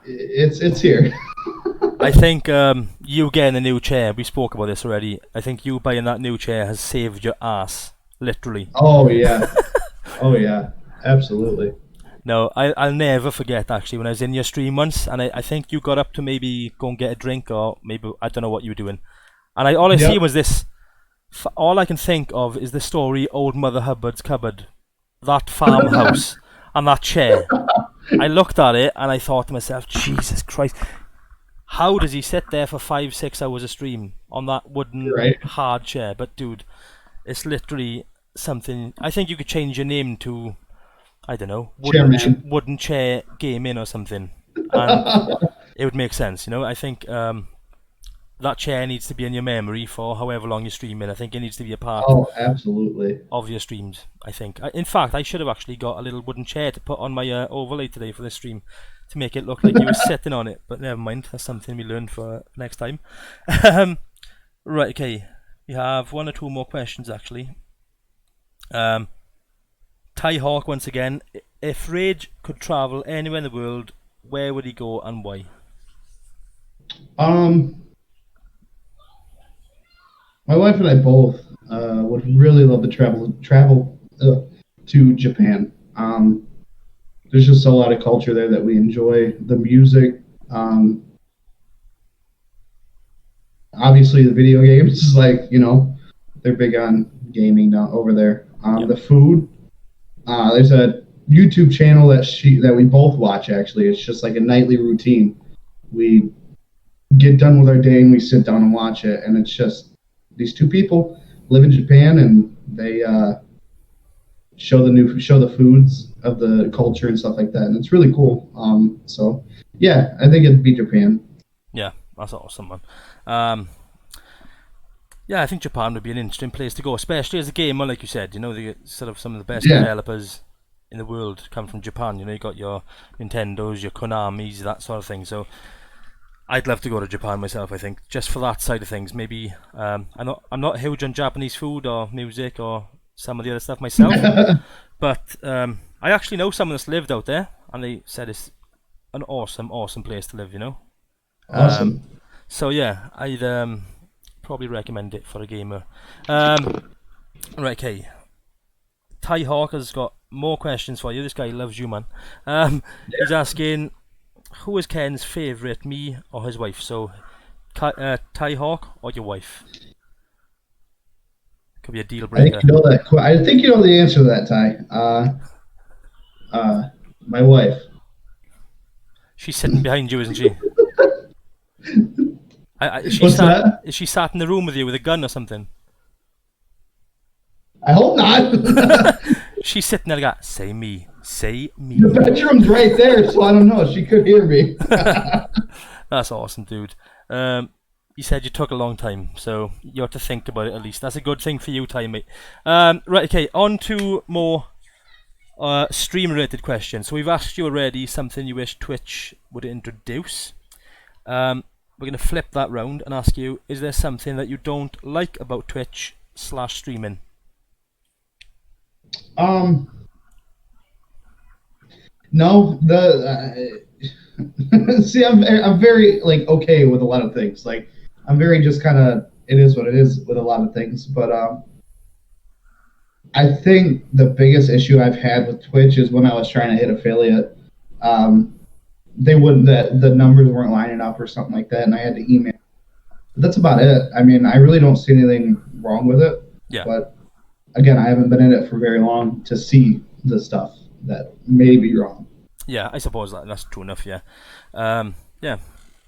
it's here. I think you getting a new chair, we spoke about this already. I think you buying that new chair has saved your ass, literally. Oh yeah. Oh yeah, absolutely. No, I'll never forget actually when I was in your stream once, and I think you got up to maybe go and get a drink, or maybe I don't know what you were doing, and all I see was this. All I can think of is the story Old Mother Hubbard's Cupboard, that farmhouse, and that chair. I looked at it and I thought to myself, Jesus Christ, how does he sit there for 5-6 hours a stream on that wooden hard chair? But dude, it's literally something. I think you could change your name to, I don't know, wooden chair gaming or something, and it would make sense. I think that chair needs to be in your memory for however long you're streaming. I think it needs to be a part of your streams. I think. In fact, I should have actually got a little wooden chair to put on my overlay today for this stream to make it look like you were sitting on it. But never mind, that's something we learn for next time. Right, okay. We have one or two more questions actually. Ty Hawk once again. If Rage could travel anywhere in the world, where would he go and why? My wife and I both would really love to travel to Japan. There's just a lot of culture there that we enjoy. The music, obviously the video games is like, they're big on gaming down over there. The food, there's a YouTube channel that we both watch actually. It's just like a nightly routine. We get done with our day and we sit down and watch it, and it's just these two people live in Japan and they show the foods of the culture and stuff like that, and it's really cool. So yeah, I think it'd be Japan. Yeah, that's awesome, man. Yeah, I think Japan would be an interesting place to go, especially as a gamer, like you said. They get sort of some of the best developers in the world come from Japan. You got your Nintendos, your Konamis, that sort of thing. So I'd love to go to Japan myself, I think, just for that side of things. Maybe I'm not huge on Japanese food or music or some of the other stuff myself, but I actually know someone that's lived out there, and they said it's an awesome place to live. Awesome. So yeah, I'd probably recommend it for a gamer. Right, okay. Ty Hawk has got more questions for you. This guy loves you, man. He's asking, who is Ken's favourite, me or his wife? So, Ty Hawk or your wife? Could be a deal breaker. I think you know the answer to that, Ty. My wife. She's sitting behind you, isn't she? Is she sat in the room with you with a gun or something? I hope not. She's sitting there like, say me. The bedroom's right there, so I don't know. She could hear me. That's awesome, dude. You said you took a long time, so you have to think about it at least. That's a good thing for you, Ty, mate. Right, okay, on to more stream-related questions. So we've asked you already something you wish Twitch would introduce. We're going to flip that round and ask you, is there something that you don't like about Twitch/streaming? No, see, I'm very okay with a lot of things. I'm very just kind of, it is what it is with a lot of things. But I think the biggest issue I've had with Twitch is when I was trying to hit affiliate, they wouldn't, the numbers weren't lining up or something like that, and I had to email. But that's about it. I mean, I really don't see anything wrong with it. Yeah. But again, I haven't been in it for very long to see the stuff that may be wrong. Yeah, I suppose that's true enough, yeah. Yeah,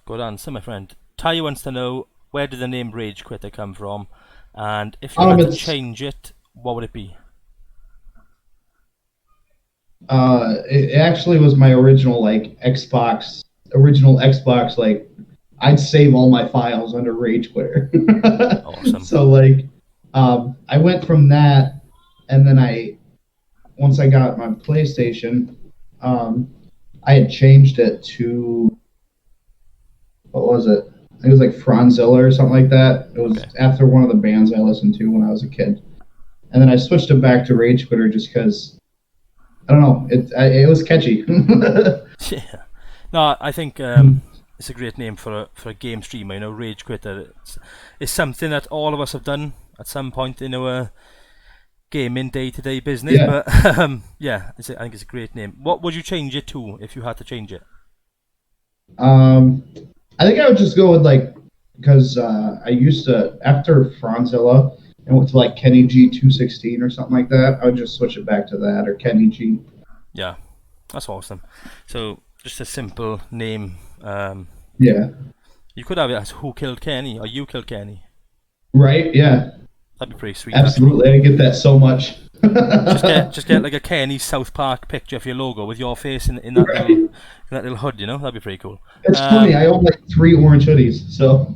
good answer, my friend. Ty wants to know, where did the name RageQuitter come from? And if you had to change it, what would it be? It actually was my original Xbox. I'd save all my files under RageQuitter. Awesome. So I went from that, and then once I got my PlayStation, I had changed it to, what was it? It was like Franzilla or something like that. It was after one of the bands I listened to when I was a kid. And then I switched it back to RageQuitter just because, I don't know, it was catchy. Yeah. No, I think it's a great name for a game streamer. RageQuitter. It's something that all of us have done at some point in our gaming day-to-day business. Yeah. But yeah, I think it's a great name. What would you change it to if you had to change it? I think I would just go with because I used to, after Franzilla, and went to Kenny G 216 or something like that. I would just switch it back to that, or Kenny G. Yeah, that's awesome. So just a simple name. Yeah. You could have it as Who Killed Kenny, or You Killed Kenny. Right. Yeah. That'd be pretty sweet. Absolutely, I get that so much. just get like a Kenny South Park picture for your logo with your face in that little hood. That'd be pretty cool. It's funny. I own 3 orange hoodies, so.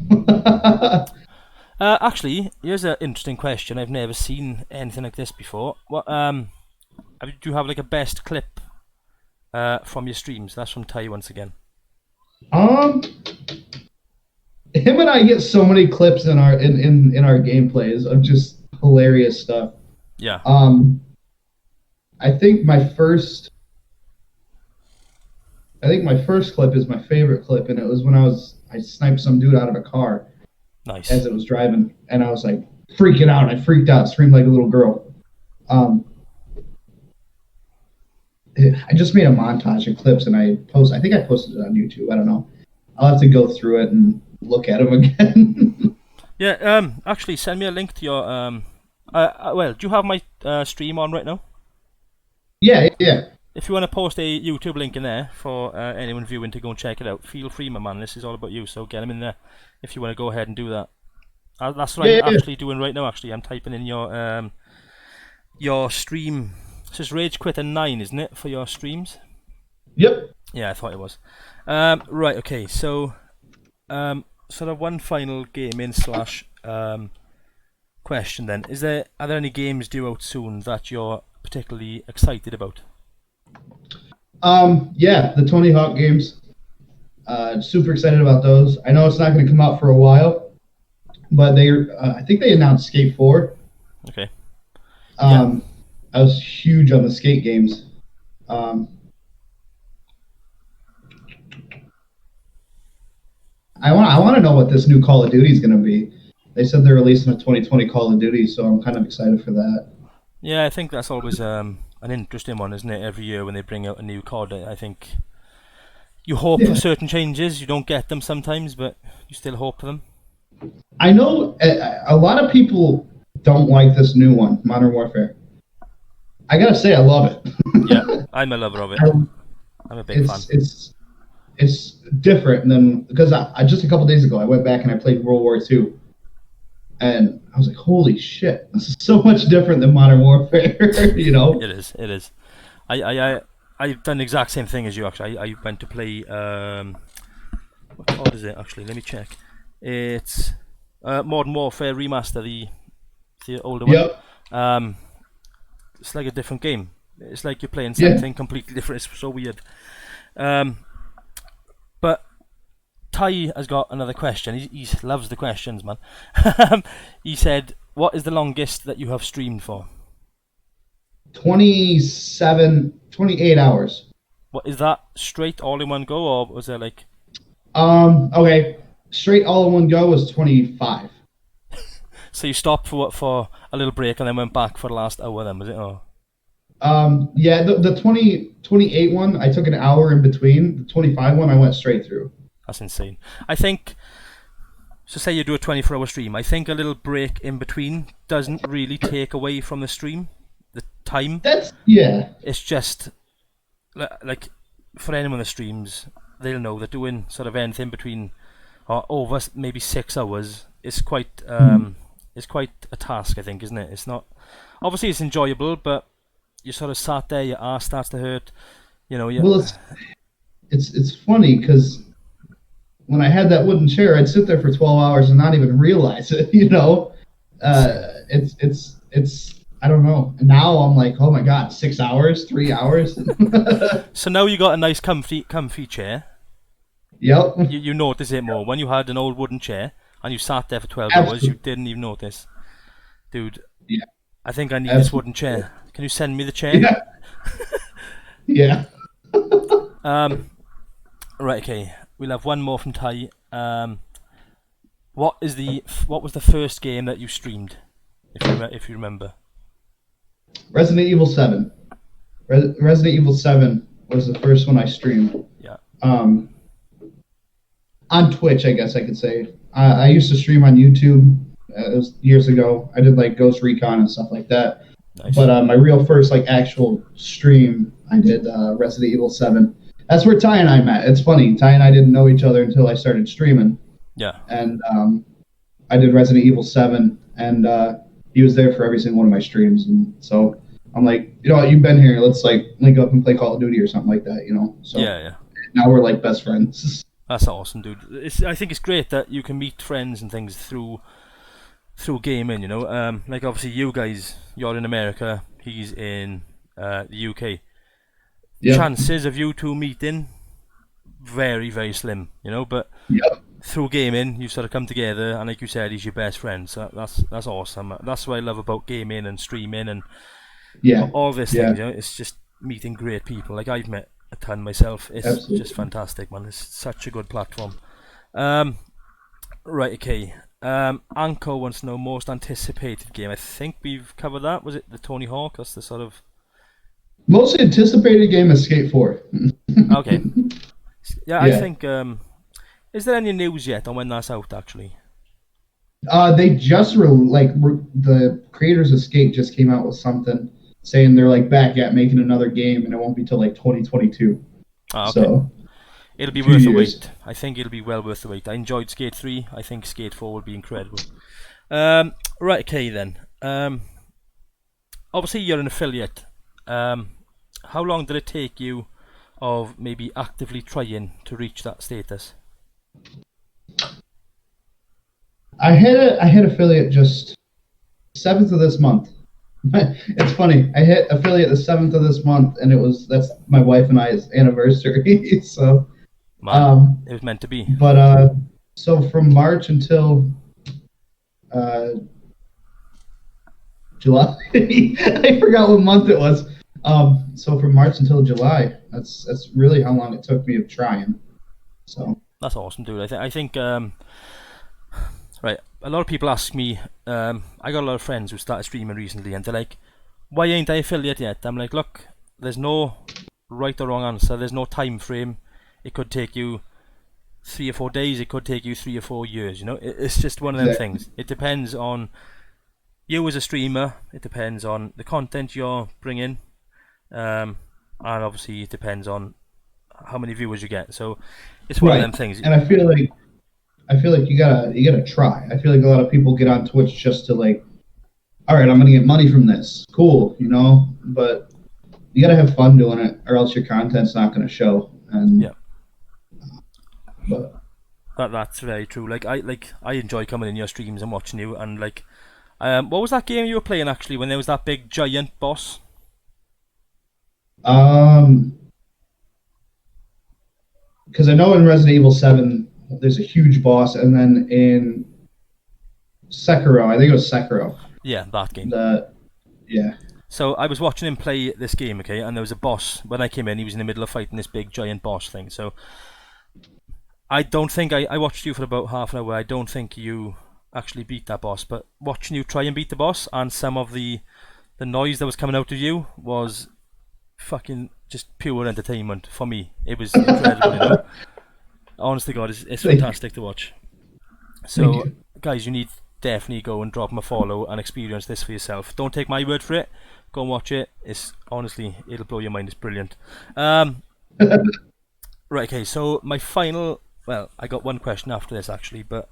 Actually, here's an interesting question. I've never seen anything like this before. What do you have a best clip from your streams? That's from Ty once again. Him and I get so many clips in our gameplays of just hilarious stuff. Yeah. I think my first clip is my favorite clip, and it was when I sniped some dude out of a car. Nice. As it was driving, and I was freaking out. I freaked out, screamed like a little girl. I just made a montage of clips, and I think I posted it on YouTube. I don't know. I'll have to go through it and look at them again. Yeah. Actually, send me a link to your well, do you have my stream on right now? Yeah. If you want to post a YouTube link in there for anyone viewing to go and check it out, feel free, my man. This is all about you, so get them in there if you want to go ahead and do that. That's what I'm actually doing right now. Actually, I'm typing in your stream. This is RageQuitter 9, isn't it, for your streams? Yep. Yeah, I thought it was. Right. Okay. So, sort of one final gaming / question then. Are there any games due out soon that you're particularly excited about? Yeah, the Tony Hawk games. Super excited about those. I know it's not going to come out for a while, but I think they announced Skate 4. Okay. I was huge on the skate games. Um, I want to know what this new Call of Duty is going to be. They said they're releasing a 2020 Call of Duty, so I'm kind of excited for that. Yeah, I think that's always an interesting one, isn't it? Every year when they bring out a new COD, I think you hope for certain changes. You don't get them sometimes, but you still hope for them. I know a lot of people don't like this new one, Modern Warfare. I gotta say, I love it. Yeah, I'm a lover of it. I'm a big fan. It's different than, because I just a couple days ago I went back and I played World War II, and I was like, holy shit, this is so much different than Modern Warfare. You know? It is. I've done the exact same thing as you actually. I went to play what COD is it actually? Let me check. It's Modern Warfare Remaster, the older one. Yep. It's like a different game. It's like you're playing something completely different. It's so weird. But Ty has got another question. He loves the questions, man. He said, "What is the longest that you have streamed for?" 28 hours. What is that? Straight all in one go, or was there like? Okay. Straight all in one go was 25. So you stopped for a little break and then went back for the last hour. Then was it? Oh. Yeah. The 28 one, I took an hour in between. The 25 one, I went straight through. That's insane. I think. So say you do a 24-hour stream. I think a little break in between doesn't really take away from the stream. The time. It's just like for anyone that streams, they'll know that doing sort of anything between or over maybe 6 hours is quite it's quite a task, I think, isn't it? It's not obviously it's enjoyable, but you sort of sat there, your arse starts to hurt. You know. Well, it's funny because when I had that wooden chair, I'd sit there for 12 hours and not even realize it. You know, it's I don't know. And now I'm like, oh my god, 6 hours, 3 hours. So now you got a nice comfy chair. Yep. You notice it more. When you had an old wooden chair and you sat there for 12 Absolutely. hours, you didn't even notice. Dude, yeah. I think I need this wooden chair. Can you send me the chair? Yeah. Right, okay. We'll have one more from Ty. What was the first game that you streamed, if you remember? Resident Evil 7. Resident Evil 7 was the first one I streamed. Yeah. On Twitch, I guess I could say. I used to stream on YouTube. It was years ago. I did like Ghost Recon and stuff like that. Nice. But my real first like actual stream, I did Resident Evil 7. That's where Ty and I met. It's funny. Ty and I didn't know each other until I started streaming. Yeah. And I did Resident Evil 7, and he was there for every single one of my streams. And so I'm like, you know what, you've been here. Let's like link up and play Call of Duty or something like that, you know? So yeah. Now we're like best friends. That's awesome, dude. I think it's great that you can meet friends and things through gaming, you know. Like obviously you guys, you're in America, he's in the UK. Yep. Chances of you two meeting very, very slim, you know, but through gaming you sort of come together, and like you said, he's your best friend, so that's awesome. That's what I love about gaming and streaming and all this things, you know. It's just meeting great people. Like I've met a ton myself. It's Absolutely. Just fantastic, man. It's such a good platform. Right, okay. Anko wants to know most anticipated game. I think we've covered that. Was it the Tony Hawk? That's the sort of most anticipated game is Skate 4. Okay. Yeah, I think. Is there any news yet on when that's out? Actually, they just the creators of Skate just came out with something saying they're like back at making another game, and it won't be till like 2022. Okay. So it'll be worth the wait. I think it'll be well worth the wait. I enjoyed Skate 3. I think Skate 4 will be incredible. Right, okay then. Obviously you're an affiliate. How long did it take you of maybe actively trying to reach that status? I hit affiliate just 7th of this month. It's funny. I hit affiliate the 7th of this month, and that's my wife and I's anniversary. So, man, it was meant to be. But so from March until July, I forgot what month it was. So from March until July, that's really how long it took me of trying. So That's awesome, dude. I think right. A lot of people ask me. I got a lot of friends who started streaming recently, and they're like, "Why ain't I affiliate yet?" I'm like, "Look, there's no right or wrong answer. There's no time frame. It could take you 3 or 4 days. It could take you 3 or 4 years. You know, it's just one of them exactly. things. It depends on you as a streamer. It depends on the content you're bringing, and obviously it depends on how many viewers you get. So it's one of Right. them things. And I feel like you gotta try. I feel like a lot of people get on Twitch just to like, all right, I'm gonna get money from this. Cool, but you gotta have fun doing it, or else your content's not gonna show. And Yeah. but That's very true. I enjoy coming in your streams and watching you, and what was that game you were playing actually when there was that big giant boss? because I know in Resident Evil 7 there's a huge boss, and then in Sekiro, I think it was Sekiro. Yeah, that game. Yeah. So I was watching him play this game, okay, and there was a boss. When I came in, he was in the middle of fighting this big giant boss thing. So I don't think I watched you for about half an hour. I don't think you actually beat that boss, but watching you try and beat the boss and some of the noise that was coming out of you was fucking just pure entertainment for me. It was incredible, you know. Honestly, God, it's fantastic to watch. So, guys, you need definitely go and drop him a follow and experience this for yourself. Don't take my word for it. Go and watch it. It's honestly, it'll blow your mind. It's brilliant. Right, okay. So my final, well, I got one question after this actually, but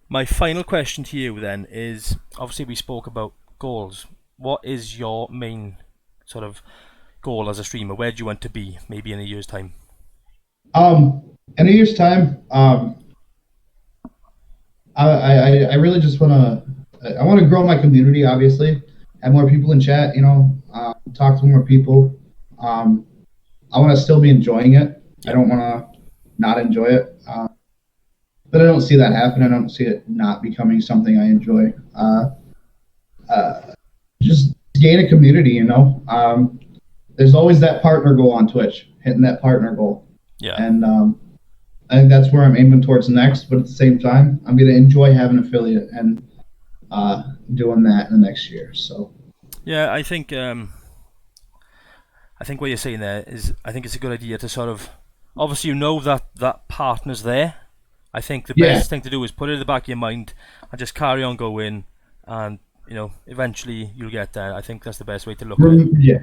my final question to you then is: obviously, we spoke about goals. What is your main sort of goal as a streamer? Where do you want to be, maybe in a year's time? In a year's time, I really just I want to grow my community. Obviously, have more people in chat. Talk to more people. I want to still be enjoying it. I don't want to not enjoy it. But I don't see that happen. I don't see it not becoming something I enjoy. Just gain a community. There's always that partner goal on Twitch, hitting that partner goal. Yeah. And I think that's where I'm aiming towards next. But at the same time, I'm going to enjoy having affiliate and doing that in the next year. So. Yeah, I think what you're saying there is, I think it's a good idea to sort of, obviously that partner's there. I think the best thing to do is put it in the back of your mind and just carry on going, and eventually you'll get there. I think that's the best way to look at it. Yeah.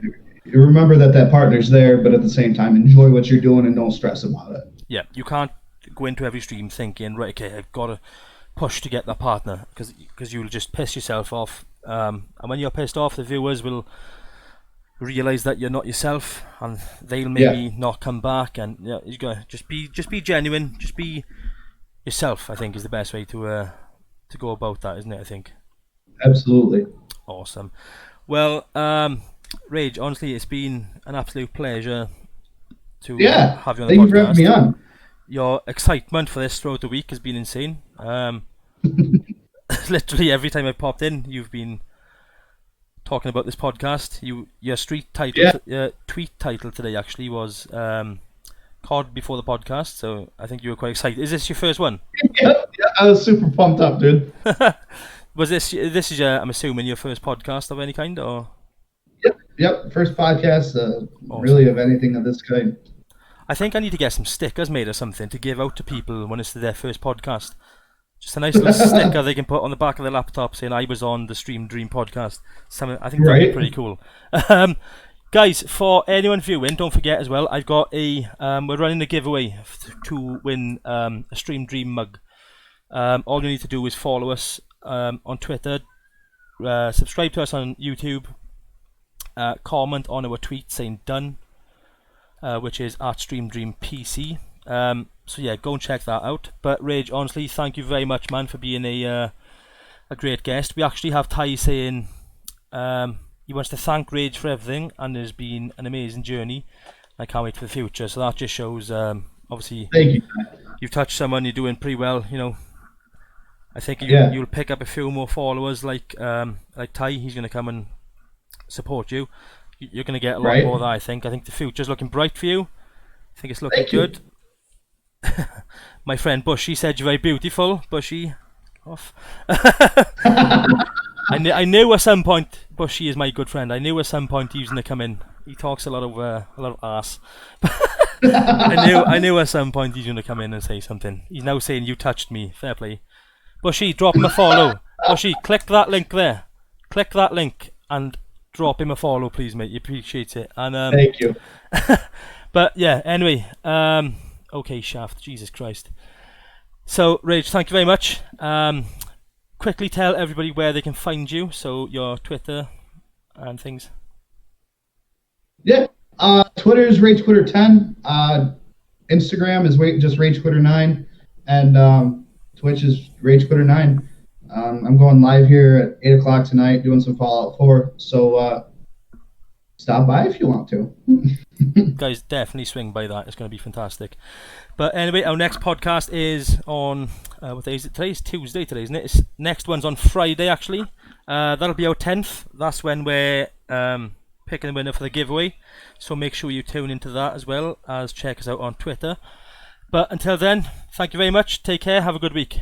Remember that partner's there, but at the same time, enjoy what you're doing and don't stress about it. Yeah, you can't go into every stream thinking, right, okay, I've got to push to get that partner, because you'll just piss yourself off. And when you're pissed off, the viewers will realise that you're not yourself, and they'll maybe not come back. And you gotta just be genuine, just be yourself. I think is the best way to go about that, isn't it? I think. Absolutely. Awesome. Well, Rage, honestly, it's been an absolute pleasure to have you on the podcast. Thank you for having me on. Your excitement for this throughout the week has been insane. Literally every time I popped in, you've been talking about this podcast. Your tweet title today actually was COD before the podcast, so I think you were quite excited. Is this your first one? Yeah, I was super pumped up, dude. Was this is I'm assuming your first podcast of any kind, or? Yep, first podcast, awesome. Really of anything of this kind. I think I need to get some stickers made or something to give out to people when it's their first podcast. Just a nice little sticker they can put on the back of their laptop saying I was on the StreamDream podcast. I think that'd be pretty cool. Guys, for anyone viewing, don't forget as well, I've got we're running a giveaway to win a StreamDream mug. All you need to do is follow us on Twitter, subscribe to us on YouTube, comment on our tweet saying done, which is at StreamDreamPC. So yeah, go and check that out. But Rage, honestly, thank you very much, man, for being a great guest. We actually have Ty saying he wants to thank Rage for everything, and there's been an amazing journey. I can't wait for the future. So that just shows, obviously, thank you. You've touched someone, you're doing pretty well. I think you'll pick up a few more followers like Ty. He's going to come and support you. You're going to get a lot Right. more of that, I think. I think the future's looking bright for you. I think it's looking Thank you. good. My friend Bushy said you're very beautiful. Bushy, off. I knew at some point Bushy is my good friend. I knew at some point he was going to come in. He talks a lot of ass. I knew at some point he's going to come in and say something. He's now saying you touched me. Fair play. Bushy, drop him a follow. Bushy, click that link there. Click that link and drop him a follow, please, mate. You appreciate it. And Thank you. but yeah, anyway, okay, Shaft, Jesus Christ. So, Rage, thank you very much. Quickly tell everybody where they can find you, so your Twitter and things. Yeah. Twitter is RageQuitter10. Instagram is just RageQuitter9. And Twitch is RageQuitter9. I'm going live here at 8 o'clock tonight doing some Fallout 4. So stop by if you want to. Guys, definitely swing by that. It's going to be fantastic. But anyway, our next podcast is on what day is it? Today's Tuesday today, isn't it? Next one's on Friday, actually. That'll be our 10th. That's when we're picking the winner for the giveaway. So make sure you tune into that as well as check us out on Twitter. But until then, thank you very much. Take care. Have a good week.